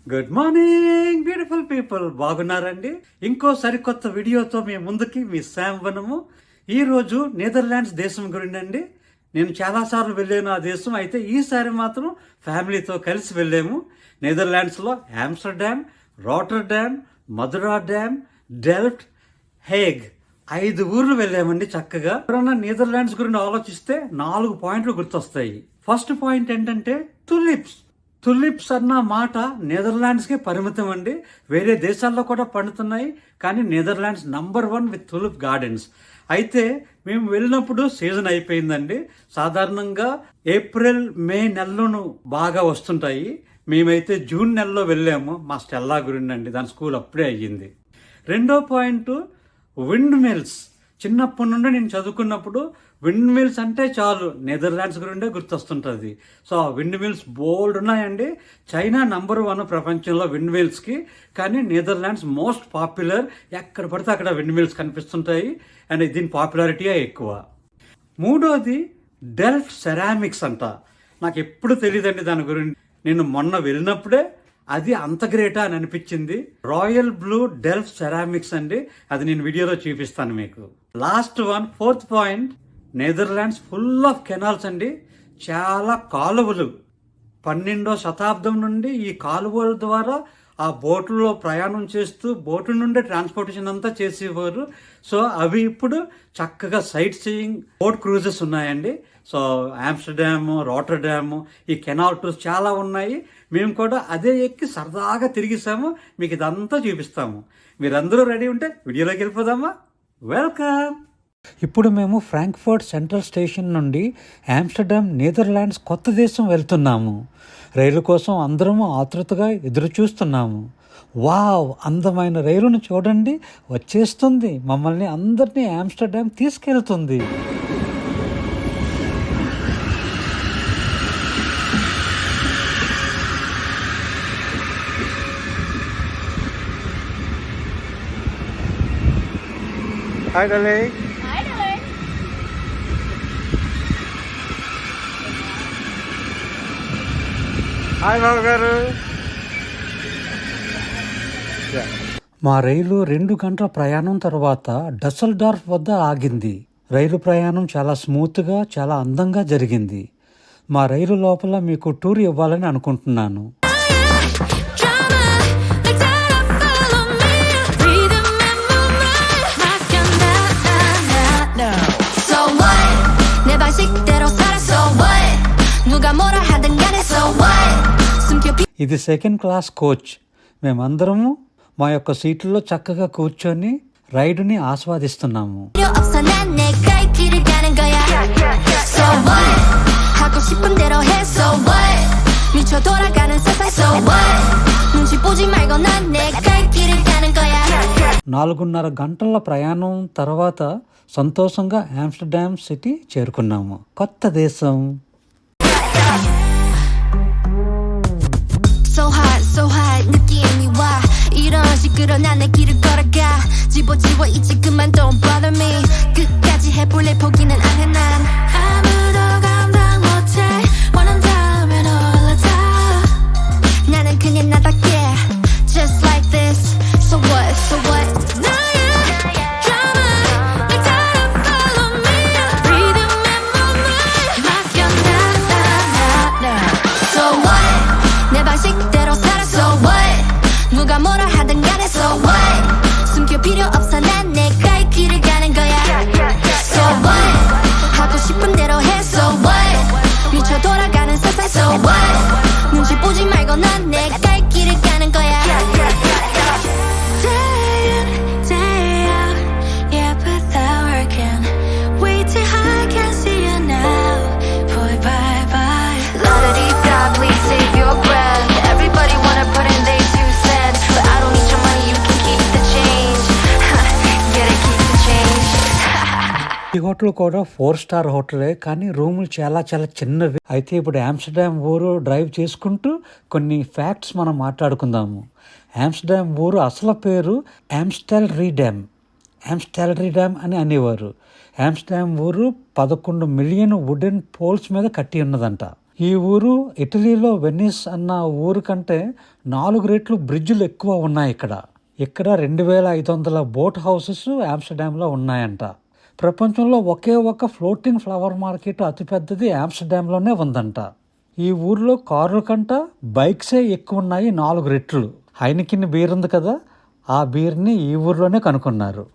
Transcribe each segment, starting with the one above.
Good morning beautiful people, బాగున్నారండి? ఇంకో సరికొత్త వీడియోతో మీ ముందుకి మీ శామ్ వనము. ఈరోజు నెదర్లాండ్స్ దేశం గురించి అండి. నేను చాలాసార్లు వెళ్ళాను ఆ దేశం, అయితే ఈసారి మాత్రం ఫ్యామిలీతో కలిసి వెళ్ళాము. నెదర్లాండ్స్లో Amsterdam, Rotterdam, Madurodam, Delft, Hague 5 ఊర్లు వెళ్ళామండి. చక్కగా ఎవరన్నా నెదర్లాండ్స్ గురించి ఆలోచిస్తే 4 పాయింట్లు గుర్తొస్తాయి. ఫస్ట్ పాయింట్ ఏంటంటే తులిప్స్ అన్న మాట నెదర్లాండ్స్కే పరిమితం అండి. వేరే దేశాల్లో కూడా పండుతున్నాయి, కానీ Netherlands number 1 with tulip gardens. అయితే మేము వెళ్ళినప్పుడు సీజన్ అయిపోయిందండి. సాధారణంగా ఏప్రిల్ మే నెలలోనూ బాగా వస్తుంటాయి. మేమైతే జూన్ నెలలో వెళ్ళాము. మా స్టెల్లా గురించి అండి, దాని స్కూల్ అప్పుడే అయ్యింది. రెండో పాయింట్ విండ్ మిల్స్. చిన్నప్పటి నుండి నేను చదువుకున్నప్పుడు విండ్ మిల్స్ అంటే చాలు నెదర్లాండ్స్ గురిండే గుర్తొస్తుంటుంది. సో ఆ విండ్ మిల్స్ బోల్డ్ ఉన్నాయండి. చైనా నంబర్ 1 ప్రపంచంలో విండ్ మిల్స్కి, కానీ నెదర్లాండ్స్ మోస్ట్ పాపులర్. ఎక్కడ పడితే అక్కడ విండ్ మిల్స్ కనిపిస్తుంటాయి, అండ్ దీని పాపులారిటీయే ఎక్కువ. మూడోది డెల్ఫ్ట్ సెరామిక్స్ అంట. నాకు ఎప్పుడు తెలియదండి దాని గురించి. నేను మొన్న వెళ్ళినప్పుడే అది అంత గ్రేటా అని అనిపించింది. రాయల్ బ్లూ డెల్ఫ్ట్ సెరామిక్స్ అండి, అది నేను వీడియోలో చూపిస్తాను మీకు. Last one, fourth point, Netherlands full of canals అండి. చాలా కాలువలు. 12వ శతాబ్దం నుండి ఈ కాలువల ద్వారా ఆ బోట్లలో ప్రయాణం చేస్తూ బోటు నుండే ట్రాన్స్పోర్టేషన్ అంతా చేసేవారు. సో అవి ఇప్పుడు చక్కగా సైట్ సీయింగ్ బోట్ క్రూజెస్ ఉన్నాయండి. సో ఆమ్స్టర్డామ్, రాటర్డామ్, ఈ కెనాల్ టూర్స్ చాలా ఉన్నాయి. మేము కూడా అదే ఎక్కి సరదాగా తిరిగిస్తాము. మీకు ఇదంతా చూపిస్తాము. మీరందరూ రెడీ ఉంటే వీడియోలోకి వెళ్ళిపోదామా? వెల్కమ్. ఇప్పుడు మేము ఫ్రాంక్ఫర్ట్ సెంట్రల్ స్టేషన్ నుండి ఆమ్స్టర్డామ్ నెదర్లాండ్స్ కొత్త దేశం వెళ్తున్నాము. రైలు కోసం అందరము ఆతృతగా ఎదురు చూస్తున్నాము. వావ్, అందమైన రైలును చూడండి, వచ్చేస్తుంది. మమ్మల్ని అందరినీ ఆమ్స్టర్డామ్ తీసుకెళ్తుంది. Hi darling. హాయ్ బాబు గారు. మా రైలు 2 గంటల ప్రయాణం తర్వాత డస్సెల్డార్ఫ్ వద్ద ఆగింది. రైలు ప్రయాణం చాలా స్మూత్గా, చాలా అందంగా జరిగింది. మా రైలు లోపల మీకు టూర్ ఇవ్వాలని అనుకుంటున్నాను. ఇది 2nd క్లాస్ కోచ్. మేమందరము మా యొక్క సీట్లలో చక్కగా కూర్చొని రైడుని ఆస్వాదిస్తున్నాము. నాలుగున్నర గంటల ప్రయాణం తర్వాత సంతోషంగా ఆమ్స్టర్డామ్ సిటీ చేరుకున్నాము. కొత్త దేశం. So hot 느낌이 와 이런 식으로 난 내 길을 걸어가 집어지워 있지 그만 don't bother me 끝까지 해볼래 포기는 안 해 난 아무도 감당 못해 원한다면 올라타 나는 그냥 나답게 just like this so what 나의 drama 날 따라 follow me rhythm and movement 맡겨놔 so what 내 방식대로 누가 뭐라 하든 간에 so what 숨길 필요 없어 난 내가 이 길을 가는 거야 so what 하고 싶은 대로 해 so what 미쳐 돌아가는 세상 so what 눈치 보지 말고 난 내가 이 길을 가는 거야 day in day out yeah but that working way too high can't see you now boy bye bye la-da-dee-da please save your breath everybody wanna put in their but I don't need your money, you can keep the change. Get it, keep the change. ఈ hotel కూడా 4-స్టార్ హోటలే, కానీ రూములు చాలా చాలా చిన్నవి. అయితే ఇప్పుడు Amsterdam ఊరు డ్రైవ్ చేసుకుంటూ కొన్ని ఫ్యాక్ట్స్ మనం మాట్లాడుకుందాము. ఆమ్స్టర్డామ్ ఊరు అసలు పేరు ఆమ్స్టెల్రీడామ్ అని అనేవారు. ఆమ్స్టర్డామ్ ఊరు 11 మిలియన్ వుడెన్ పోల్స్ మీద కట్టి ఉన్నదంట. ఈ ఊరు ఇటలీలో వెనిస్ అన్న ఊరు కంటే 4 రెట్లు బ్రిడ్జులు ఎక్కువ ఉన్నాయి ఇక్కడ. 2500 బోట్ హౌసెస్ ఆమ్స్టర్డామ్లో ఉన్నాయంట. ప్రపంచంలో ఒకే ఒక ఫ్లోటింగ్ ఫ్లవర్ మార్కెట్ అతిపెద్దది ఆమ్స్టర్డామ్లోనే ఉందంట. ఈ ఊర్లో కార్ల కంట బైక్సే ఎక్కువ ఉన్నాయి 4 రెట్లు. హైనికిన్ బీర్ ఉంది కదా, ఆ బీర్ని ఈ ఊర్లోనే కనుక్కున్నారు.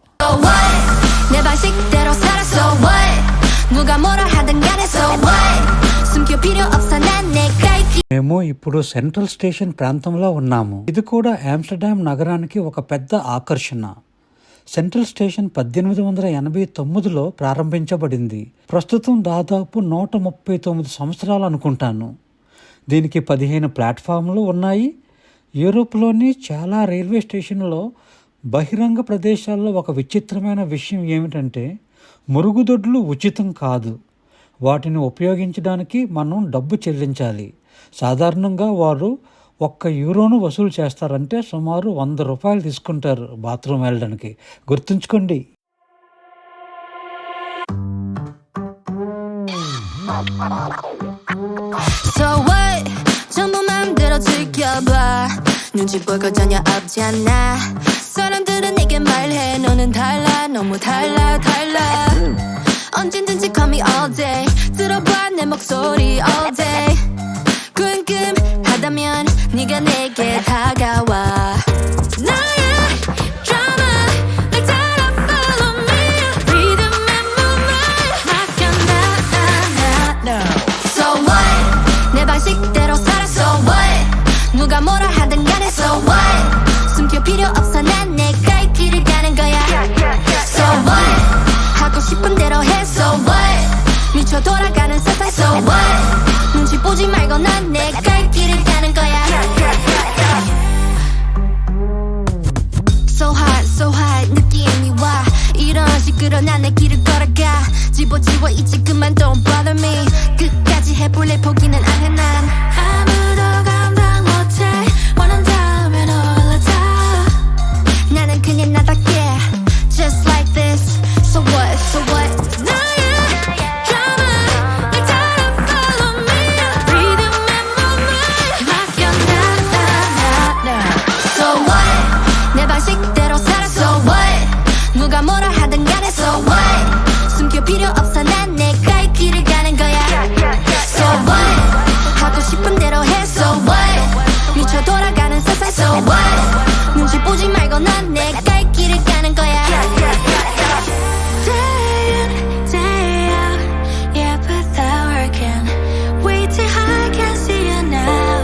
మేము ఇప్పుడు సెంట్రల్ స్టేషన్ ప్రాంతంలో ఉన్నాము. ఇది కూడా ఆమ్స్టర్డామ్ నగరానికి ఒక పెద్ద ఆకర్షణ. సెంట్రల్ స్టేషన్ 1889లో ప్రారంభించబడింది. ప్రస్తుతం దాదాపు 139 సంవత్సరాలు అనుకుంటాను. దీనికి 15 ప్లాట్ఫామ్లు ఉన్నాయి. యూరోప్లోని చాలా రైల్వే స్టేషన్లో బహిరంగ ప్రదేశాల్లో ఒక విచిత్రమైన విషయం ఏమిటంటే మురుగుదొడ్లు ఉచితం కాదు. వాటిని ఉపయోగించడానికి మనం డబ్బు చెల్లించాలి. సాధారణంగా వారు €1 వసూలు చేస్తారంటే సుమారు ₹100 తీసుకుంటారు బాత్రూమ్ వెళ్ళడానికి. గుర్తుంచుకోండి. 전부 맘대로 즐겨봐. 눈치 볼 거 전혀 없잖아. 사람들은 내게 말해 너는 달라 너무 달라. 언제든지 call me all day. 들어봐 내 목소리 all day. 궁금하다면 네가 내게 다가와. 나의 drama 날 따라 follow me. Rhythm and movement 맡겨놔. So what? 내 방식대로 살아. So what? 누가 뭐라 하든 간에 so what? 숨길 필요 없어 난 내 갈 길을 가는 거야. So what? 하고 싶은 대로 해. So what? 미쳐 돌아가는 세상. So what? 눈치 보지 말고 난 내 갈 길을 가는 거야. So hot 느낌이 와. 이런 식으로 난 내 길을 걸어가. 집어지워 이제 그만 don't bother me. 끝까지 해볼래 포기는 안 해 난. 아무도 감당 못해. 원한다면 올라타. 나는 그냥 나답게 just like this. So what? 나의 drama 날 따라 follow me. Rhythm and movement 맡겨놔. So what? 내 방식대로 살아. So what? 누가 뭐라 하든 간에 so what? 숨길 필요 없어 난 내 갈 길을 가는 거야. So what? 하고 싶은 대로 해. So what? 미쳐 돌아가는 세상. So what? 눈치 보지 말고 난 내 갈 길을 가는 거야. Day in, day out, yeah, but that working. Way too high, can't see you now.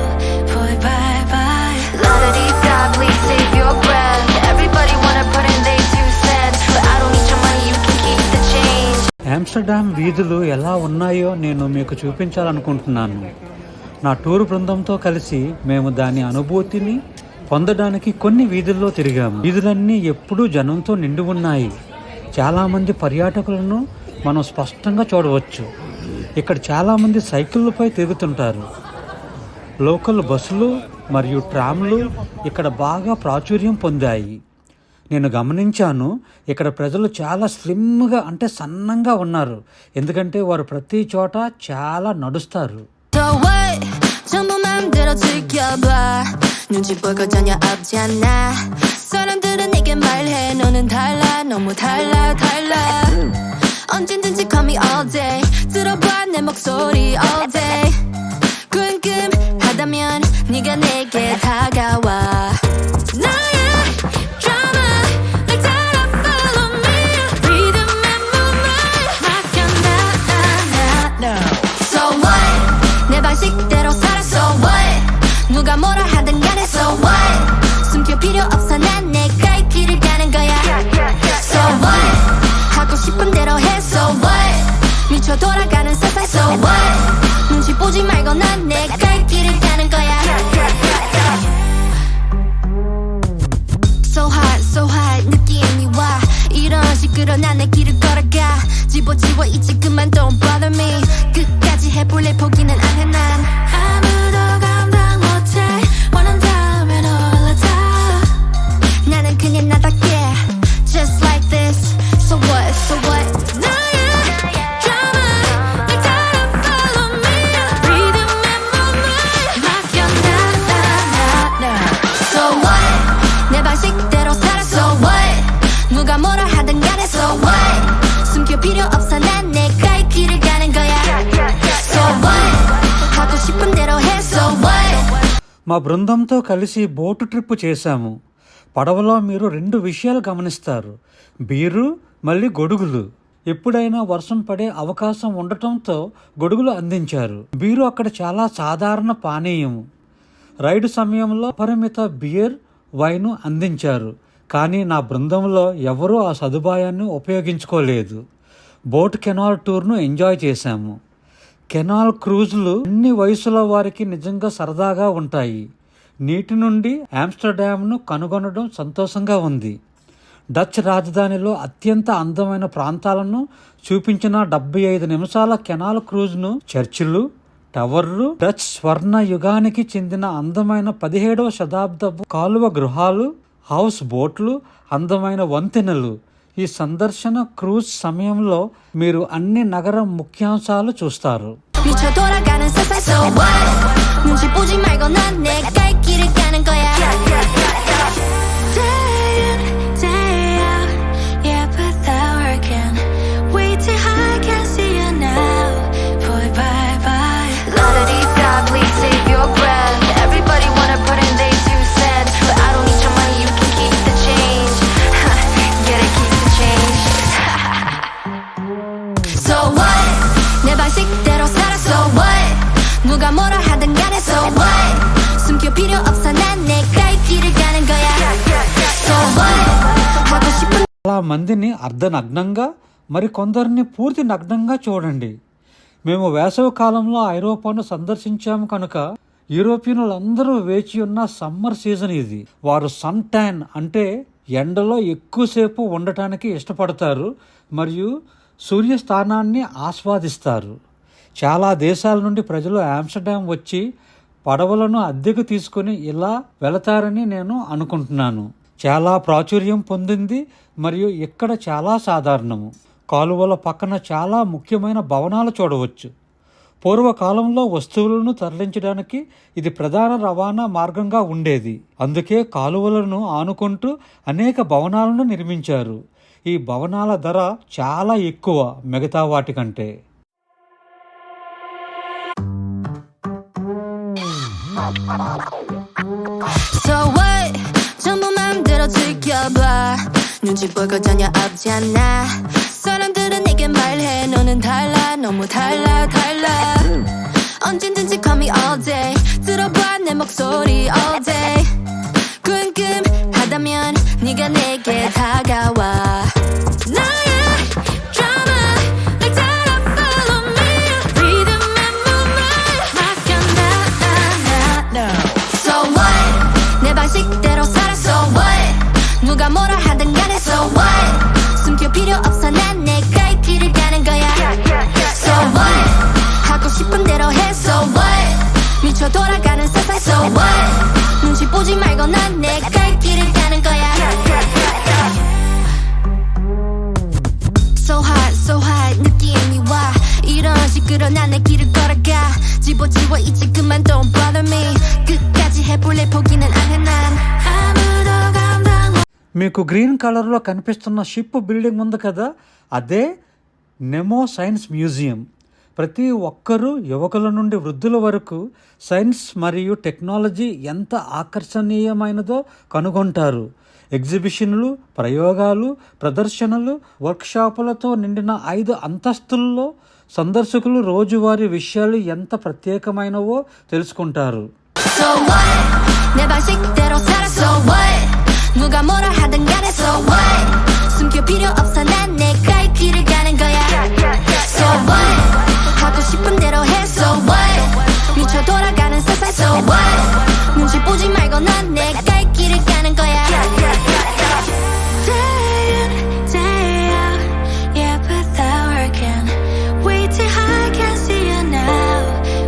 Boy, bye. La-da-dee-da, please save your breath. Everybody wanna put in their 2 cents, but I don't need your money, you can keep the change. Amsterdam వీధులు ఎలా ఉన్నాయో నేను మీకు చూపించాలనుకుంటున్నాను. నా tour బృందంతో కలిసి మేము దాని అనుభూతిని పొందడానికి కొన్ని వీధుల్లో తిరిగాము. వీధులన్నీ ఎప్పుడూ జనంతో నిండి ఉన్నాయి. చాలామంది పర్యాటకులను మనం స్పష్టంగా చూడవచ్చు. ఇక్కడ చాలామంది సైకిళ్ళపై తిరుగుతుంటారు. లోకల్ బస్సులు మరియు ట్రామ్లు ఇక్కడ బాగా ప్రాచుర్యం పొందాయి. నేను గమనించాను, ఇక్కడ ప్రజలు చాలా స్లిమ్గా అంటే సన్నంగా ఉన్నారు. ఎందుకంటే వారు ప్రతి చోట చాలా నడుస్తారు. 전부 맘대로 즐겨봐. 눈치 볼 거 전혀 없잖아. 사람들은 내게 말해 너는 달라 너무 달라. 언제든지 call me all day. 들어봐 내 목소리 all day. 궁금하다면 네가 내게 다가와. 나의 drama 날 따라 follow me. Rhythm and movement 맡겨놔. So what? 내 방식대로 살아. So what? 누가 뭐라 하든 간에 so what? 숨길 필요 없어 난 내 갈 길을 가는 거야. So what? 하고 싶은 대로 해. So what? 미쳐 돌아가는 세상. So what? 눈치 보지 말고 난 내 갈 길을 가는 거야. So hot 느낌이 와. 이런 식으로 난 내 길을 걸어가. 집어지워 이제 그만 don't bother me. 끝까지 해볼래 포기는 안 해 난. 아무도 감당 못해. 원한다면 올라타. 나는 그냥 나답게 just like this. So what? 나의 drama 날 따라 follow me. Rhythm మా బృందంతో కలిసి boat trip చేశాము. పడవలో మీరు 2 విషయాలు గమనిస్తారు: beer, మళ్ళీ గొడుగులు. ఎప్పుడైనా వర్షం పడే అవకాశం ఉండటంతో గొడుగులు అందించారు. బీరు అక్కడ చాలా సాధారణ పానీయం. రైడ్ సమయంలో అపరిమిత బియర్, వైన్ అందించారు. కానీ నా బృందంలో ఎవరూ ఆ సదుపాయాన్ని ఉపయోగించుకోలేదు. బోట్ కెనాల్ టూర్ను ఎంజాయ్ చేశాము. కెనాల్ క్రూజ్లు అన్ని వయసుల వారికి నిజంగా సరదాగా ఉంటాయి. నీటి నుండి ఆమ్స్టర్డామ్ను కనుగొనడం సంతోషంగా ఉంది. డచ్ రాజధానిలో అత్యంత అందమైన ప్రాంతాలను చూపించిన 75 నిమిషాల కెనాల్ క్రూజ్ను చర్చిలు, టవర్లు, డచ్ స్వర్ణ యుగానికి చెందిన అందమైన 17వ శతాబ్దపు కాలువ గృహాలు, హౌస్ బోట్లు, అందమైన వంతెనలు. ఈ సందర్శన క్రూజ్ సమయంలో మీరు అన్ని నగర ముఖ్యాంశాలు చూస్తారు. చాలా మందిని అర్ధనగ్నంగా, మరి కొందరిని పూర్తి నగ్నంగా చూడండి. మేము వేసవి కాలంలో ఐరోపాను సందర్శించాము కనుక యూరోపియన్లందరూ వేచి ఉన్న సమ్మర్ సీజన్ ఇది. వారు సన్ ట్యాన్ అంటే ఎండలో ఎక్కువసేపు ఉండటానికి ఇష్టపడతారు మరియు సూర్యస్థానాన్ని ఆస్వాదిస్తారు. చాలా దేశాల నుండి ప్రజలు ఆమ్స్టర్డామ్ వచ్చి పడవలను అద్దెకు తీసుకుని ఇలా వెళతారని నేను అనుకుంటున్నాను. చాలా ప్రాచుర్యం పొందింది మరియు ఇక్కడ చాలా సాధారణము. కాలువల పక్కన చాలా ముఖ్యమైన భవనాలు చూడవచ్చు. పూర్వకాలంలో వస్తువులను తరలించడానికి ఇది ప్రధాన రవాణా మార్గంగా ఉండేది. అందుకే కాలువలను ఆనుకుంటూ అనేక భవనాలను నిర్మించారు. ఈ భవనాల ధర చాలా ఎక్కువ మిగతా వాటికంటే. So what? 전부 맘대로 즐겨봐. 눈치 볼 거 전혀 없잖아. 사람들은 내게 말해. 너는 달라, 너무 달라. 언제든지 call me all day. 들어봐 내 목소리 all day. 궁금하다면 네가 내게 다가와. 나의 drama 날 따라 follow me. Rhythm and movement 맡겨놔. So what? 내 방식대로 살아. So what? 누가 뭐라 하든 간에. So what? 숨길 필요 없어. 난 내 갈 길을 가는 거야. So what? 하고 싶은 대로 해. So what? 미쳐 돌아가는 세상. So what? 눈치 보지 말고 난 내 갈 길을 가는 거야. So hot 느낌이 와. 이런 식으로 난 내 길을 걸어가. 집어지워 이제 그만 don't bother me. 끝까지 해볼래 포기는 안 해 난. 아무도 감당. మీకు green కలర్లో కనిపిస్తున్న ship building ఉంది కదా, అదే నెమో science museum. ప్రతి ఒక్కరూ యువకుల నుండి వృద్ధుల వరకు సైన్స్ మరియు టెక్నాలజీ ఎంత ఆకర్షణీయమైనదో కనుగొంటారు. ఎగ్జిబిషన్లు, ప్రయోగాలు, ప్రదర్శనలు, వర్క్షాపులతో నిండిన 5 అంతస్తుల్లో సందర్శకులు రోజువారీ విషయాలు ఎంత ప్రత్యేకమైనవో తెలుసుకుంటారు. So what? 내 방식대로 살아. So what? 누가 뭐라 하든 간에. So what? 숨길 필요 없어. 난 내 갈 길을 가는 거야. So what? 하고 싶은 대로 해. So what? 미쳐 돌아가는 세상. So what? 눈치 보지 말고 난 내 갈 길을 가는 거야. Day in, day out, yeah, but that working. Way too high, can't see you now.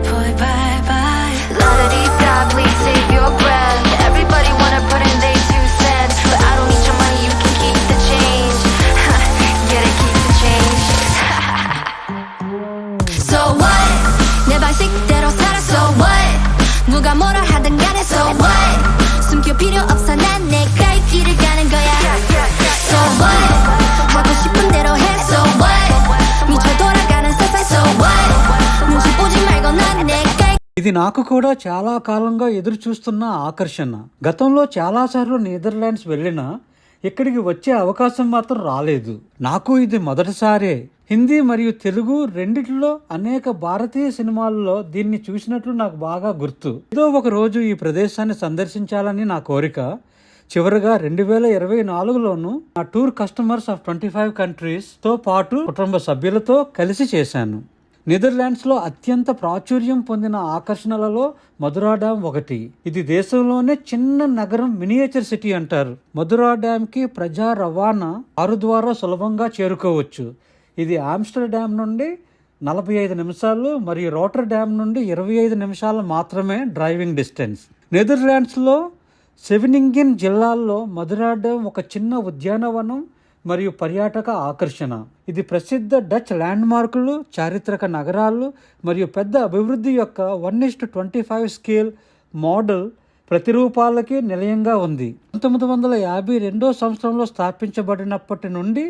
Boy, bye bye. La-da-dee-da, please save your breath. Everybody wanna put in their 2 cents, but I don't need your money, you can keep the change. Get it, keep the change. So what? 내 방식대로 살아. So what? 누가 뭐라 하든 간에. So what? 숨길 필요 없어. 난 내 갈 길을 가는 거야. So what? 하고 싶은 대로 해. So what? 미쳐 돌아가는 세상. So what? 눈치 보지 말고 난 내 갈. ఇది నాకు కూడా చాలా కాలంగా ఎదురు చూస్తున్న ఆకర్షణ. గతంలో చాలాసార్లు నెదర్లాండ్స్ వెళ్ళినా ఇక్కడికి వచ్చే అవకాశం మాత్రం రాలేదు. నాకు ఇది మొదటిసారే. హిందీ మరియు తెలుగు రెండిట్లో అనేక భారతీయ సినిమాల్లో దీన్ని చూసినట్లు నాకు బాగా గుర్తు. ఏదో ఒక రోజు ఈ ప్రదేశాన్ని సందర్శించాలని నా కోరిక. చివరగా 2024లోను నా టూర్ కస్టమర్స్ ఆఫ్ 25 కంట్రీస్ తో పాటు కుటుంబ సభ్యులతో కలిసి చేశాను. నెదర్లాండ్స్లో అత్యంత ప్రాచుర్యం పొందిన ఆకర్షణలలో మధురా డ్యామ్ ఒకటి. ఇది దేశంలోనే చిన్న నగరం, మినియేచర్ సిటీ అంటారు. మధురా డ్యామ్కి ప్రజా రవాణా కారు ద్వారా సులభంగా చేరుకోవచ్చు. ఇది ఆమ్స్టర్డామ్ నుండి 45 నిమిషాలు మరియు రోటర్ డ్యామ్ నుండి 25 నిమిషాలు మాత్రమే డ్రైవింగ్ డిస్టెన్స్. నెదర్లాండ్స్లో సెవెనింగెన్ జిల్లాల్లో మధురా డ్యామ్ ఒక చిన్న ఉద్యానవనం మరియు పర్యాటక ఆకర్షణ. ఇది ప్రసిద్ధ డచ్ ల్యాండ్ మార్కులు, చారిత్రక నగరాలు మరియు పెద్ద అభివృద్ధి యొక్క 1:25 స్కేల్ మోడల్ ప్రతిరూపాలకి నిలయంగా ఉంది. 1952 సంవత్సరంలో స్థాపించబడినప్పటి నుండి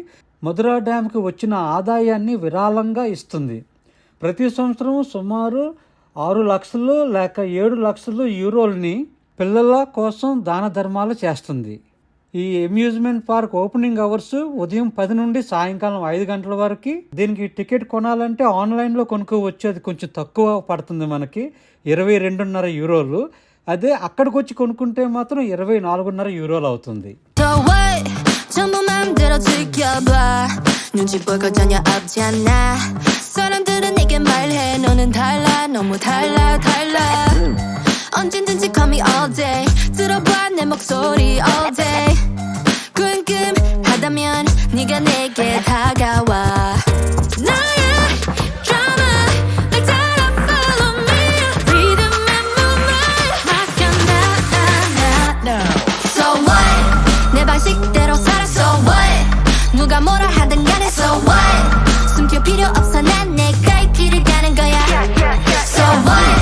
మధురా డ్యామ్కి వచ్చిన ఆదాయాన్ని విరాళంగా ఇస్తుంది. ప్రతి సంవత్సరం సుమారు 6 లక్షలు లేక 7 లక్షలు యూరోల్ని పిల్లల కోసం దాన ధర్మాలు చేస్తుంది. ఈ అమ్యూజ్మెంట్ పార్క్ ఓపెనింగ్ అవర్స్ ఉదయం 10 నుండి సాయంకాలం 5 గంటల వరకు. దీనికి టికెట్ కొనాలంటే ఆన్లైన్లో కొనుక్కోవచ్చు. అది కొంచెం తక్కువ పడుతుంది, మనకి 22.5 యూరోలు. అదే అక్కడికి వచ్చి కొనుక్కుంటే మాత్రం 24.5 యూరోలు అవుతుంది. 전부 맘대로 즐겨봐 눈치 볼 거 전혀 없잖아 사람들은 내게 말해 너는 달라 너무 달라 언제든지 call me all day 들어봐 내 목소리 all day 궁금하다면 네가 내게 다가와 나의 drama 날 따라 follow me rhythm and movement 맡겨놔 So what 내 방식대로 살아 So what 누가 뭐라 하든 간에 So what 숨길 필요 없어 난 내 갈 길을 가는 거야 So what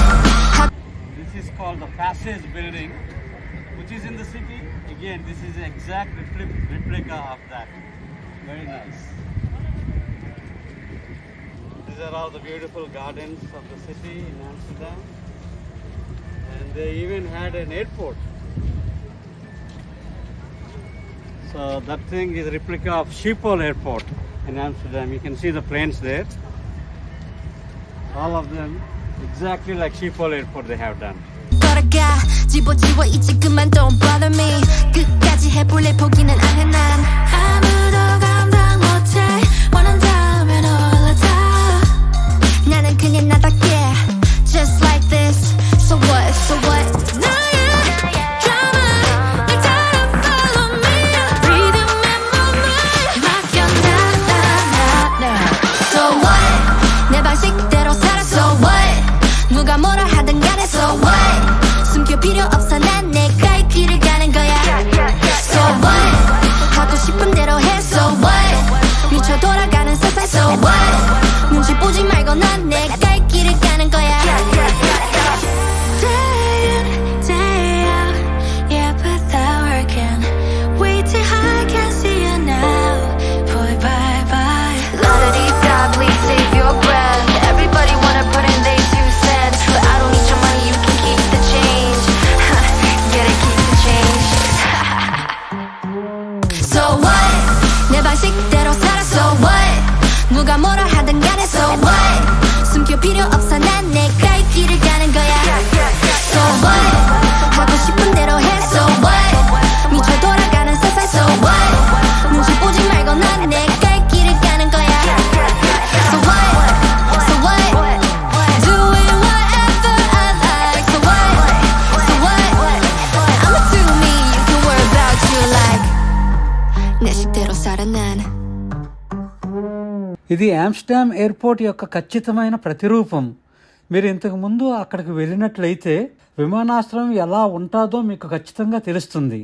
This is called the Passage building, which is in the city. Again, this is the exact replica of that. Very nice. These are all the beautiful gardens of the city in Amsterdam. And they even had an airport. So that thing is a replica of Schiphol Airport in Amsterdam. You can see the planes there. All of them exactly like Schiphol Airport they have done. 걸어가 집어지워 이제 그만 don't bother me 끝까지 해볼래 포기는 안 해 난 아무도 감당 못해 원한다면 올라타 나는 그냥 나답게 just like this So what 나의 drama 날 따라 follow me rhythm and movement 맡겨놔 So what 내 방식대로 살아 So what 누가 뭐라 하든 간에 So what 숨길 필요 없어 난 내 갈 길을 가는 거야 So what 하고 싶은 대로 해 So what 미쳐 돌아가는 세상 So what 눈치 보지 말고 난 내 갈 길을 가는 거야 Day in, day out Yeah, but that working Way too high, can't see you now Boy, bye La-da-dee-da, please save your breath Everybody wanna put in their 2 cents But I don't need your money, you can keep the change Yeah, they keep the change So what 내 방식대로 살아 So what 누가 뭐라 하든 간에 So what 숨길 필요 없어 난 내 갈 길을 가는 거야 So what 하고 싶은 대로 해 So what 미쳐 돌아가는 세상 So what 눈치 보지 말고 난 내 갈 길을 가는 거야 So what doing whatever I like So what I'ma do me you can worry about you like 내 식대로 살아 난 ఇది Amsterdam airport యొక్క ఖచ్చితమైన ప్రతిరూపం. మీరు ఇంతకు ముందు అక్కడికి వెళ్ళినట్లయితే విమానాశ్రయం ఎలా ఉంటుందో మీకు ఖచ్చితంగా తెలుస్తుంది.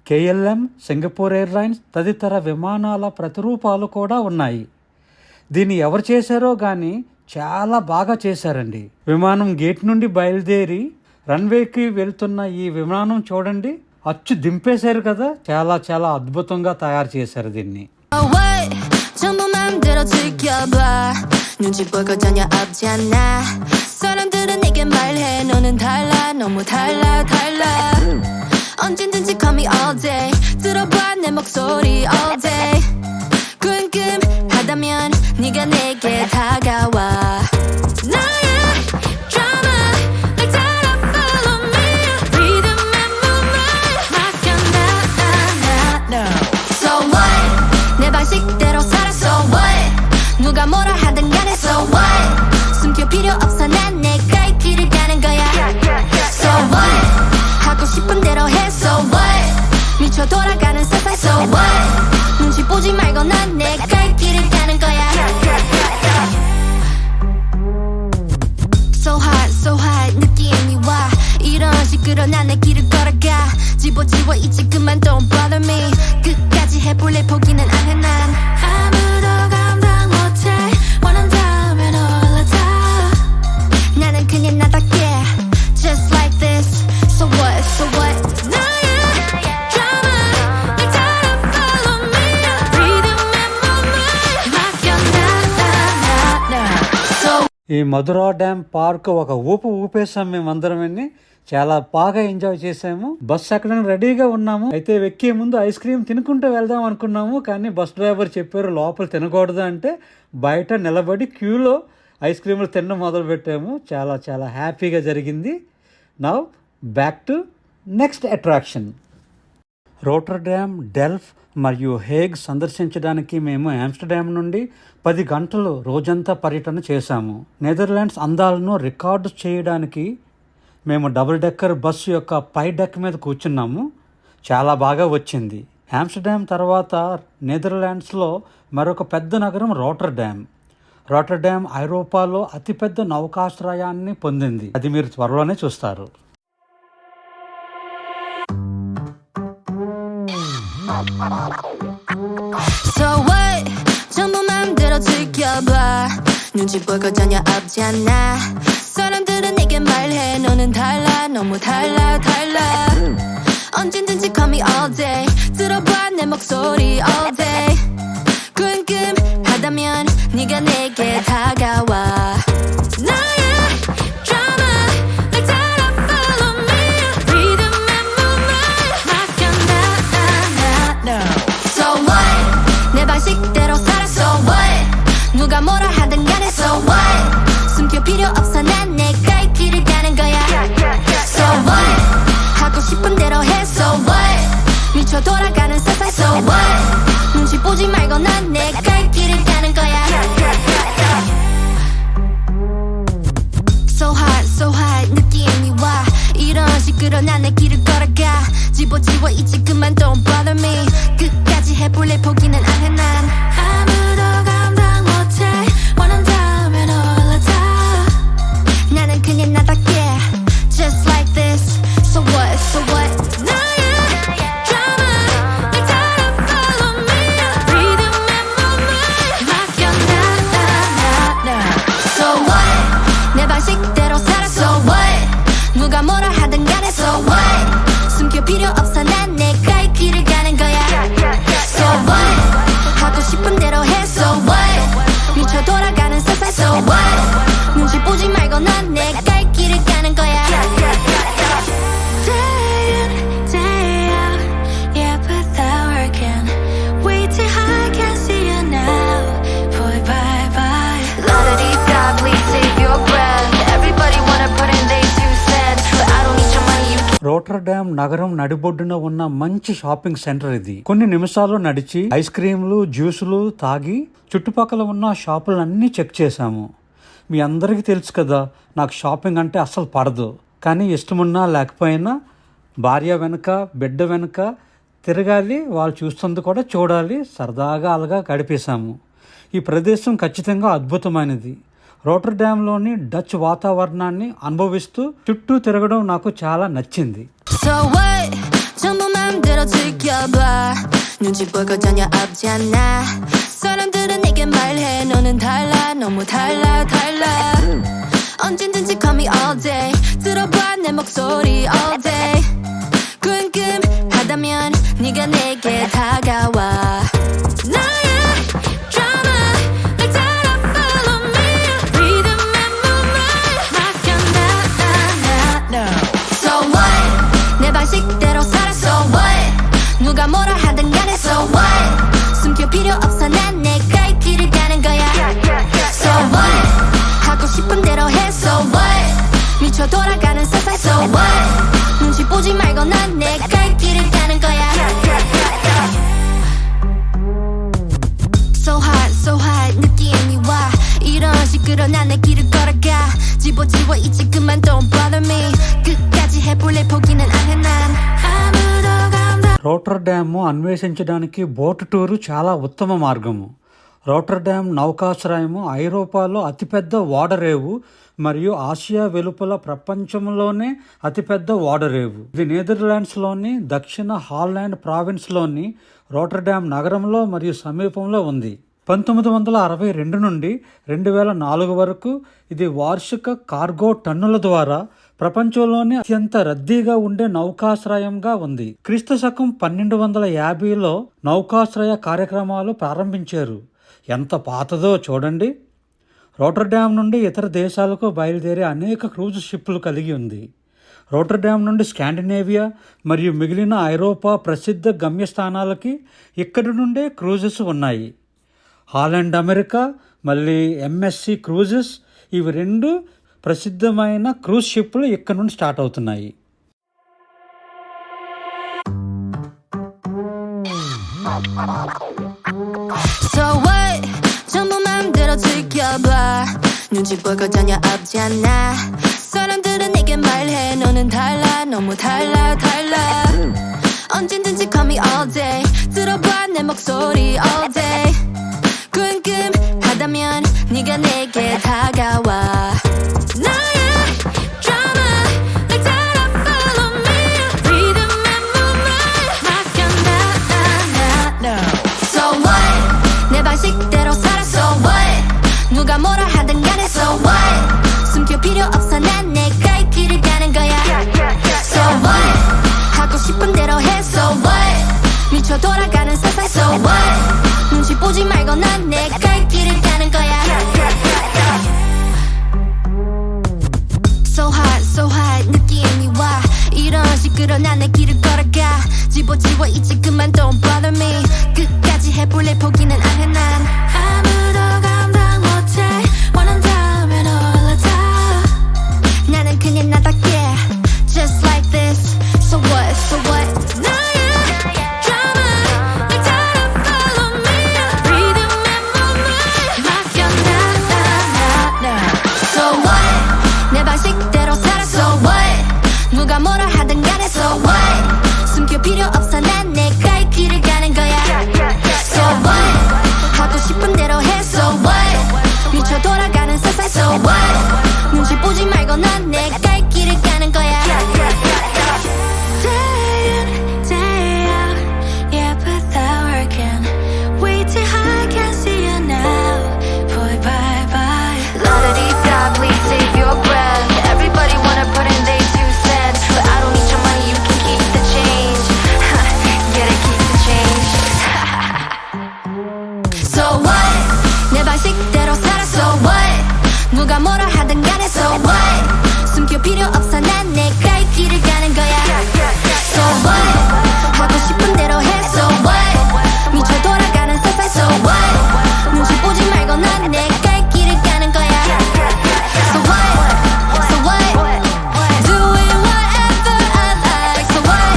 KLM, సింగపూర్ ఎయిర్లైన్స్ తదితర విమానాల ప్రతిరూపాలు కూడా ఉన్నాయి. దీన్ని ఎవరు చేశారో కానీ చాలా బాగా చేశారండి. విమానం గేట్ నుండి బయలుదేరి రన్వేకి వెళ్తున్న ఈ విమానం చూడండి, అచ్చు దింపేశారు కదా. చాలా చాలా అద్భుతంగా తయారు చేశారు దీన్ని. 전부 맘대로 즐겨봐 눈치 볼 거 전혀 없잖아 사람들은 내게 내게 말해 너는 달라 너무 달라 언제든지 call me all day 들어봐 내 목소리 all day 궁금하다면 네가 내게 다가와 나의 drama 날 따라 follow me 리듬에 몸을 맡겨 나 So what 내 방식대로 살아 So what 누가 뭐라 하든 간에 So what 숨길 필요 없어 난 내가 이 길을 가는 거야 So what 하고 싶은 대로 해 So what 미쳐 돌아가는 세상 So what 눈치 보지 말고 난 내가 이 길을 가는 거야 So hot 느낌이 와 이런 식으로 난 내 길을 걸어가 집어지워 이제 그만 Don't bother me 끝까지 해볼래 포기는 안 해 난 아무도 감당 못해 원한다면 올라타 나는 그냥 나답게 Just like this So what 나의 drama 날 따라 follow me 리듬에 몸을 맡겨 나 So ఈ Madhura dam park ఒక ఊపు ఊపేసాం మేమందరం చాలా బాగా enjoy చేసాము. Bus ఎక్కడానికి రెడీగా ఉన్నాము. అయితే ఎక్కే ముందు ఐస్ క్రీమ్ తినుకుంటూ వెళ్దాం అనుకున్నాము. కానీ బస్ డ్రైవర్ చెప్పారు లోపల తినకూడదు అంటే బయట నిలబడి క్యూలో ఐస్ క్రీములు తినడం మొదలు పెట్టాము. చాలా చాలా హ్యాపీగా జరిగింది. Now back to next attraction. Rotterdam, Delft మరియు హేగ్ సందర్శించడానికి మేము ఆమ్స్టర్డామ్ నుండి 10 గంటలు రోజంతా పర్యటన చేశాము. నెదర్లాండ్స్ అందాలను రికార్డు చేయడానికి మేము డబుల్ డెక్కర్ బస్సు యొక్క పై డెక్ మీద కూర్చున్నాము. చాలా బాగా వచ్చింది. ఆమ్స్టర్డామ్ తర్వాత నెదర్లాండ్స్లో మరొక పెద్ద నగరం రోటర్డామ్. రోటర్డామ్ ఐరోపాలో అతిపెద్ద నౌకాశ్రయాన్ని పొందింది. అది మీరు త్వరలోనే చూస్తారు. So what 전부 맘대로 즐겨봐 눈치 볼 거 전혀 없잖아 사람들은 내게 말해 너는 달라 너무 달라 언제든지 call me all day 들어봐 내 목소리 all day 궁금하다면 네가 내게 다가와 나의 drama 날 따라 follow me 리듬에 몸을 맡겨 나 So what 내 방식대로 살아 So what 누가 뭐라 하든 간에 So what 숨길 필요 없어 난 내가 이 길을 가는 거야 So what 하고 싶은 대로 해 So what 미쳐 돌아가는 세상 So what 눈치 보지 말고 난 내가 이 길을 가는 거야 So hot 느낌이 와 이런 식으로 난 내 길을 걸어가 집어지워 이제 그만 Don't bother me 끝까지 해볼래 포기는 안 해 난 아무도 감당 못해 원한다면 올라타 나는 그냥 나답게 Just like this So what 나의 drama 날 따라 follow me 리듬에 몸을 맡겨 나 So what 내 방식대로 살아 So what 누가 뭐라 하든 간에 So what 숨길 필요 없어 난 내가 이 길을 가는 거야 So what 하고 싶은 대로 해 So what 미쳐 돌아가는 세상 So what 눈치 보지 말고 난 내가 이 길을 가는 거야 Day in day out yeah but that working way too high can't see you now boy bye bye la-da-dee-da please take your breath everybody wanna put in their 2 cents but I don't need your money you Rotterdam నగరం నడిబొడ్డున ఉన్న మంచి shopping centre ఇది. కొన్ని నిమిషాలు నడిచి ice క్రీంలు, జ్యూసులు తాగి చుట్టుపక్కల ఉన్న షాపులన్నీ చెక్ చేశాము. మీ అందరికీ తెలుసు కదా నాకు షాపింగ్ అంటే అస్సలు పడదు. కానీ ఇష్టమున్నా లేకపోయినా భార్య వెనుక బిడ్డ వెనుక తిరగాలి, వాళ్ళు చూస్తుంది కూడా చూడాలి, సరదాగా అలగా గడిపేశాము. ఈ ప్రదేశం ఖచ్చితంగా అద్భుతమైనది. రోటర్డామ్లోని డచ్ వాతావరణాన్ని అనుభవిస్తూ చుట్టూ తిరగడం నాకు చాలా నచ్చింది. So what 전부 맘대로 즐겨봐 눈치 볼 거 전혀 없잖아 사람들은 내게 말해 너는 달라 너무 달라 언제든지 call me all day 들어봐 내 목소리 all day 궁금하다면 네가 내게 다가와 나의 drama 날 따라 follow me 리듬에 몸을 맡겨 나 싶은 대로 해 so what 미쳐 돌아가는 세상 so what 눈치 보지 말고 난 내 갈 길을 가는 거야 So hot 느낌이 와 이런 시끄러 난 내 길을 걸어가 집어지워 이제 그만 don't bother me 끝까지 해볼래 포기는 안 해 난 아무도 감당 Rotterdam అన్వేషించడానికి బోట్ టూరు చాలా ఉత్తమ మార్గము. రోటర్డామ్ నౌకాశ్రయము ఐరోపాలో అతిపెద్ద ఓడరేవు మరియు ఆసియా వెలుపల ప్రపంచంలోనే అతిపెద్ద ఓడరేవు. ఇది నెదర్లాండ్స్లోని దక్షిణ హాలాండ్ ప్రావిన్స్లోని రోటర్డామ్ నగరంలో మరియు సమీపంలో ఉంది. 1962 నుండి 2004 వరకు ఇది వార్షిక కార్గో టన్నుల ద్వారా ప్రపంచంలోనే అత్యంత రద్దీగా ఉండే నౌకాశ్రయంగా ఉంది. క్రీస్తు శకం 1250లో నౌకాశ్రయ కార్యక్రమాలు ప్రారంభించారు. ఎంత పాతదో చూడండి. రోటర్డామ్ నుండి ఇతర దేశాలకు బయలుదేరే అనేక క్రూజ్ షిప్లు కలిగి ఉంది. రోటర్డామ్ నుండి స్కాండినేవియా మరియు మిగిలిన ఐరోపా ప్రసిద్ధ గమ్యస్థానాలకి ఇక్కడి నుండే క్రూజెస్ ఉన్నాయి. హాలాండ్ అమెరికా మళ్ళీ ఎంఎస్సి క్రూజెస్ ఇవి రెండు ప్రసిద్ధమైన క్రూజ్ షిప్లు ఇక్కడ నుండి స్టార్ట్ అవుతున్నాయి. So what 전부 맘대로 즐겨봐 눈치 볼 거 전혀 없잖아 사람들은 내게 말해 너는 달라 너무 달라 언제든지 call me all day 들어봐 내 목소리 all day 궁금하다면 네가 내게 다가와 나의 drama like that I follow me rhythm and movement 맡겨놔 So what 내 방식대로 살아 So what 누가 뭐라 하든 간에 So what 숨길 필요 없어 난 내 갈 길을 가는 거야 So what 하고 싶은 대로 해 So what 미쳐 돌아가는 세상 So what 눈치 보지 말고 난 내 갈 길을 가는 거야 So hot 느낌이 와 이런 시끄러 난 내 길을 걸어가 집어지워 이제 그만 don't bother me 끝까지 해볼래 포기는 안 해 난 아무도 감당 못해 원한다면 올라타 나는 그냥 나답게 just like this So what 나의 drama like that I follow me rhythm and movement 맡겨놔 So what 내 방식대로 살아 So what 누가 뭐라 하든 간에 So what 숨길 필요 없어 난 내 갈 길을 가는 거야 So what 하고 싶은 대로 해 So what 미쳐 돌아가는 세상 So what 눈치 보지 말고 난 내 갈 길을 가는 거야 Day in day out yeah without working way too high can't see you now boy bye bye La-da-dee-da please take your breath everybody wanna put in their 2 cents but I don't need your money you can keep the change get it keep the change So what 내 방식대로 살아 So what 누가 뭐라 하든 간에 So what 숨길 필요 없어 난 내 갈 길을 가는 거야 So what 하고 싶은 대로 해 So what 미쳐 돌아가는 세상 So what 눈치 보지 말고 난 내 갈 길을 가는 거야 So what doing whatever I like So what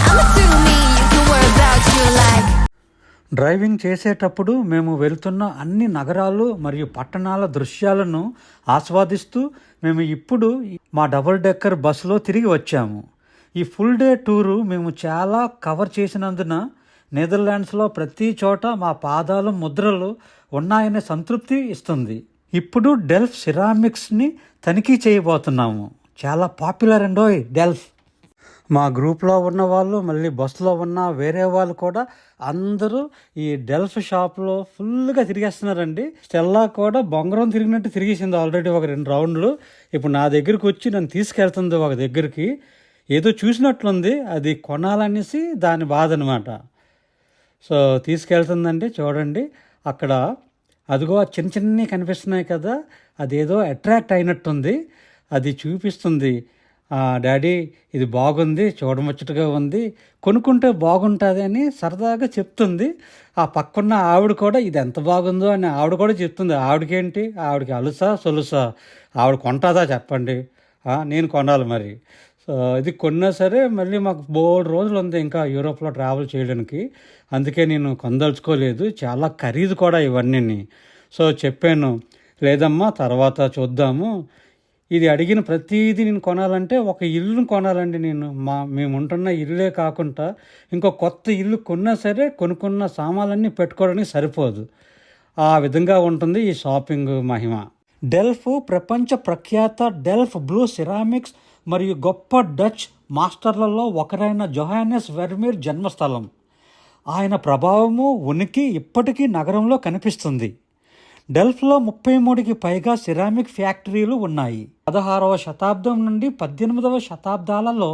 I'ma do me you can worry about you like driving చేసేటప్పుడు మేము వెళ్తున్న అన్ని నగరాలు మరియు పట్టణాల దృశ్యాలను ఆస్వాదిస్తూ మేము ఇప్పుడు మా డబుల్ డెక్కర్ బస్సులో తిరిగి వచ్చాము. ఈ ఫుల్ డే టూరు మేము చాలా కవర్ చేసినందున నెదర్లాండ్స్లో ప్రతి చోట మా పాదాల ముద్రలు ఉన్నాయనే సంతృప్తి ఇస్తుంది. ఇప్పుడు డెల్ఫ్ సిరామిక్స్ని తనిఖీ చేయబోతున్నాము. చాలా పాపులర్ అండోయ్ డెల్ఫ్. మా గ్రూప్లో ఉన్న వాళ్ళు మళ్ళీ బస్సులో ఉన్న వేరే వాళ్ళు కూడా అందరూ ఈ డెల్ఫ్ షాప్లో ఫుల్గా తిరిగేస్తున్నారండి. స్టెల్లా కూడా బొంగరం తిరిగినట్టు తిరిగేసింది ఆల్రెడీ ఒక 2 రౌండ్లు. ఇప్పుడు నా దగ్గరికి వచ్చి నన్ను తీసుకెళ్తుంది ఒక దగ్గరికి. ఏదో చూసినట్లుంది, అది కొనాలనేసి దాని బాధ అనమాట. సో తీసుకెళ్తుందండి. చూడండి అక్కడ అదిగో చిన్న చిన్నవి కనిపిస్తున్నాయి కదా, అదేదో అట్రాక్ట్ అయినట్టుంది. అది చూపిస్తుంది డాడీ ఇది బాగుంది, చూడముచ్చటగా ఉంది, కొనుక్కుంటే బాగుంటుంది అని సరదాగా చెప్తుంది. ఆ పక్కన్న ఆవిడ కూడా ఇది ఎంత బాగుందో అని ఆవిడ కూడా చెప్తుంది. ఆవిడకేంటి, ఆవిడకి అలుసా సొలుసా, ఆవిడ కొంటాదా చెప్పండి, నేను కొనాలి మరి. సో ఇది కొన్నా సరే మళ్ళీ మాకు బోల్డ్ రోజులు ఉంది ఇంకా యూరోప్లో ట్రావెల్ చేయడానికి, అందుకే నేను కొనదలుచుకోలేదు. చాలా ఖరీదు కూడా ఇవన్నీ. సో చెప్పాను, లేదమ్మా తర్వాత చూద్దాము, ఇది అడిగిన ప్రతిదీ నేను కొనాలంటే ఒక ఇల్లును కొనాలండి. మేము ఉంటున్న ఇల్లే కాకుండా ఇంకో కొత్త ఇల్లు కొన్నా సరే కొనుక్కున్న సామాన్లన్నీ పెట్టుకోవడానికి సరిపోదు. ఆ విధంగా ఉంటుంది ఈ షాపింగ్ మహిమ. డెల్ఫ్ ప్రపంచ ప్రఖ్యాత డెల్ఫ్ బ్లూ సిరామిక్స్ మరియు గొప్ప డచ్ మాస్టర్లలో ఒకరైన జోహానెస్ వెర్మీర్ జన్మస్థలం. ఆయన ప్రభావము, ఉనికి ఇప్పటికీ నగరంలో కనిపిస్తుంది. డెల్ఫ్లో 33కి పైగా సిరామిక్ ఫ్యాక్టరీలు ఉన్నాయి. 16వ శతాబ్దం నుండి 18వ శతాబ్దాలలో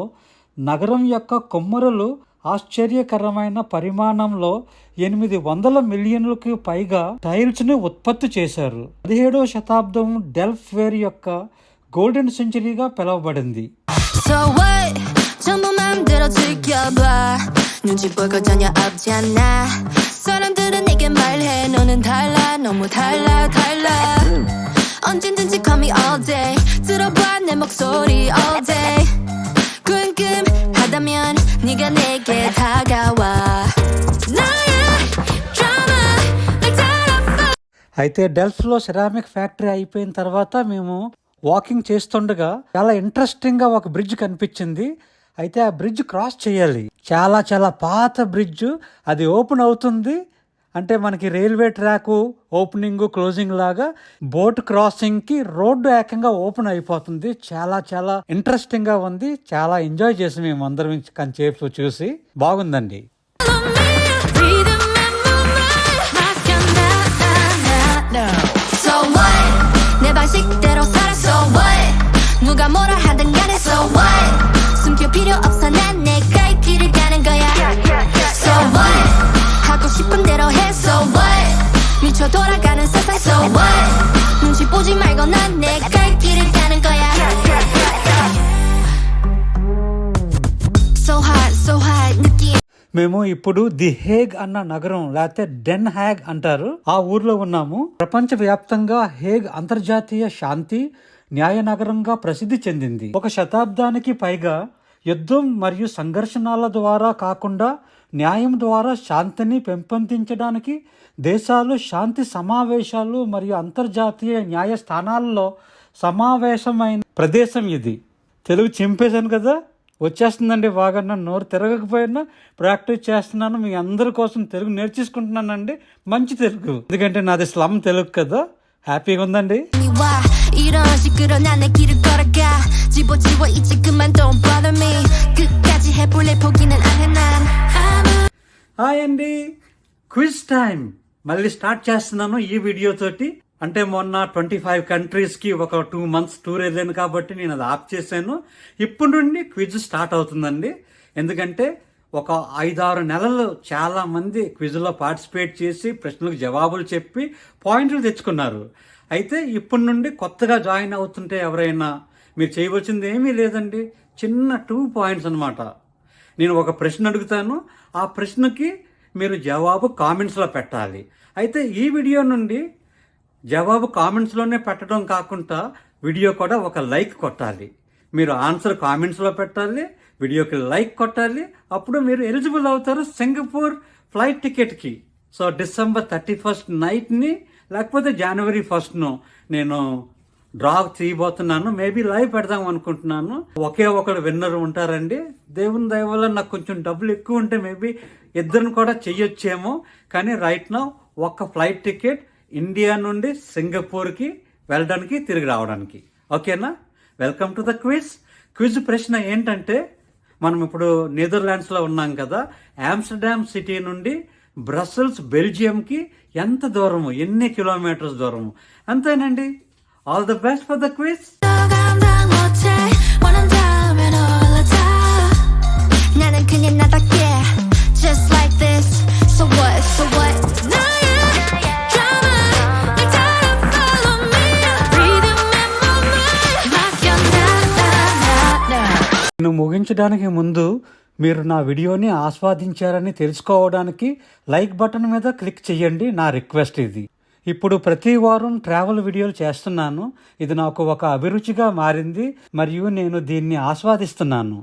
నగరం యొక్క కుమ్మరులు ఆశ్చర్యకరమైన పరిమాణంలో 800 మిలియన్లకు పైగా టైల్స్ని ఉత్పత్తి చేశారు. 17వ శతాబ్దం డెల్ఫ్ వేర్ యొక్క golden సెంచరీగా పిలువబడింది. So what? 전부 맘대로 지켜봐. 눈치 볼 거 전혀 없잖아. 사람들은 내게 말해 너는 달라, 너무 달라. 언제든지 call me all day. 들어봐 내 목소리 all day. 궁금하다면 네가 내게 다가와. 나의 drama like that. అయితే డెల్ఫ్లో సిరామిక్ ఫ్యాక్టరీ అయిపోయిన తర్వాత మేము వాకింగ్ చేస్తుండగా చాలా ఇంట్రెస్టింగ్గా ఒక బ్రిడ్జ్ కనిపించింది. అయితే ఆ బ్రిడ్జ్ క్రాస్ చేయాలి. చాలా పాత బ్రిడ్జ్, అది ఓపెన్ అవుతుంది అంటే మనకి రైల్వే ట్రాక్ ఓపెనింగ్ క్లోజింగ్ లాగా బోట్ క్రాసింగ్కి రోడ్డు ఏకంగా ఓపెన్ అయిపోతుంది. చాలా ఇంట్రెస్టింగ్గా ఉంది. చాలా ఎంజాయ్ చేసి మేము అందరం కంచేపు చూసి బాగుందండి. So what? 내 방식대로 살아. So what? 누가 뭐라 하든 간에 so what? 숨길 필요 없어 난 내 갈 길을 가는 거야. So what? 하고 싶은 대로 해. So what? 미쳐 돌아가는 세상. So what? 눈치 보지 말고 난 내 갈 길을 가는 거야. So hot 느낌. మేము ఇప్పుడు ది హేగ్ అన్న నగరం లేకపోతే డెన్ హ్యాగ్ అంటారు, ఆ ఊర్లో ఉన్నాము. ప్రపంచవ్యాప్తంగా హేగ్ అంతర్జాతీయ శాంతి న్యాయ నగరంగా ప్రసిద్ధి చెందింది. 1 శతాబ్దానికి పైగా యుద్ధం మరియు సంఘర్షణల ద్వారా కాకుండా న్యాయం ద్వారా శాంతిని పెంపొందించడానికి దేశాలు శాంతి సమావేశాలు మరియు అంతర్జాతీయ న్యాయస్థానాల్లో సమావేశమైన ప్రదేశం ఇది. తెలుగు చింపేశాను కదా, వచ్చేస్తుందండి బాగా. నోరు తిరగకపోయినా ప్రాక్టీస్ చేస్తున్నాను. మీ అందరి కోసం తెలుగు నేర్చేసుకుంటున్నానండి, మంచి తెలుగు, ఎందుకంటే నాది స్లమ్ తెలుగు కదా. హ్యాపీగా ఉందండి. 이런 식으로 난 내 길을 걸어가. 집어지워 이제 그만 don't bother me. 끝까지 해볼래 포기는 안 해 난. హాయ్ అండి, క్విజ్ టైం మళ్ళీ స్టార్ట్ చేస్తున్నాను ఈ వీడియో తోటి. అంటే మొన్న 25 కంట్రీస్కి ఒక 2 months టూర్ వెళ్ళాను కాబట్టి నేను అది ఆఫ్ చేశాను. ఇప్పటి నుండి క్విజ్ స్టార్ట్ అవుతుందండి. ఎందుకంటే ఒక 5-6 నెలలు చాలా మంది క్విజ్లో పార్టిసిపేట్ చేసి ప్రశ్నలకు జవాబులు చెప్పి పాయింట్లు తెచ్చుకున్నారు. అయితే ఇప్పటి నుండి కొత్తగా జాయిన్ అవుతుంటే ఎవరైనా మీరు చేయవలసింది ఏమీ లేదండి, చిన్న 2 points అన్నమాట. నేను ఒక ప్రశ్న అడుగుతాను, ఆ ప్రశ్నకి మీరు జవాబు కామెంట్స్లో పెట్టాలి. అయితే ఈ వీడియో నుండి జవాబు కామెంట్స్లోనే పెట్టడం కాకుండా వీడియో కూడా ఒక లైక్ కొట్టాలి. మీరు ఆన్సర్ కామెంట్స్లో పెట్టాలి, వీడియోకి లైక్ కొట్టాలి. అప్పుడు మీరు ఎలిజిబుల్ అవుతారు సింగపూర్ ఫ్లైట్ టికెట్కి. సో December 31st నైట్ని లేకపోతే January 1st నేను డ్రా తీయబోతున్నాను. మేబీ లైవ్ పెడదాం అనుకుంటున్నాను. ఒకే ఒకడు విన్నర్ ఉంటారండి. దేవుని దయ వల్ల నాకు కొంచెం డబ్బులు ఎక్కువ ఉంటే మేబీ ఇద్దరిని కూడా చెయ్యొచ్చేమో. కానీ రైట్ నౌ ఒక్క ఫ్లైట్ టికెట్ ఇండియా నుండి సింగపూర్కి వెళ్ళడానికి తిరిగి రావడానికి. ఓకేనా? Welcome to the quiz. Quiz ప్రశ్న ఏంటంటే, మనం ఇప్పుడు నెదర్లాండ్స్లో ఉన్నాం కదా, ఆమ్స్టర్డామ్ సిటీ నుండి బ్రసెల్స్ బెల్జియంకి ఎంత దూరము, ఎన్ని కిలోమీటర్స్ దూరము, అంతేనండి. All the best for the quiz. Just like this. So what? నేను ముగించడానికి ముందు మీరు నా వీడియోని ఆస్వాదించారని తెలుసుకోవడానికి లైక్ బటన్ మీద క్లిక్ చేయండి. నా రిక్వెస్ట్ ఇది. ఇప్పుడు ప్రతి వారం ట్రావెల్ వీడియోలు చేస్తున్నాను. ఇది నాకు ఒక అభిరుచిగా మారింది మరియు నేను దీన్ని ఆస్వాదిస్తున్నాను.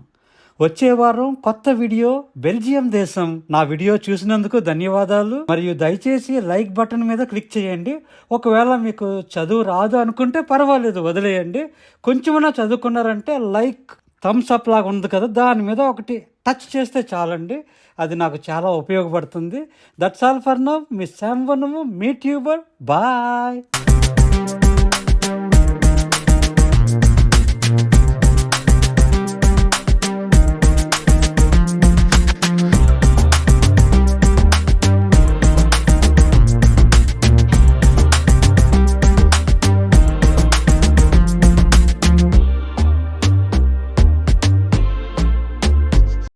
వచ్చే వారం కొత్త వీడియో బెల్జియం దేశం. నా వీడియో చూసినందుకు ధన్యవాదాలు మరియు దయచేసి లైక్ బటన్ మీద క్లిక్ చేయండి. ఒకవేళ మీకు చదువు రాదు అనుకుంటే పర్వాలేదు, వదిలేయండి. కొంచెమైనా చదువుకున్నారంటే లైక్ థమ్స్ అప్ లాగా ఉంది కదా, దాని మీద ఒకటి టచ్ చేస్తే చాలండి. అది నాకు చాలా ఉపయోగపడుతుంది. That's all for now. మీ శామ్ వనము, మీ ట్యూబర్. బాయ్.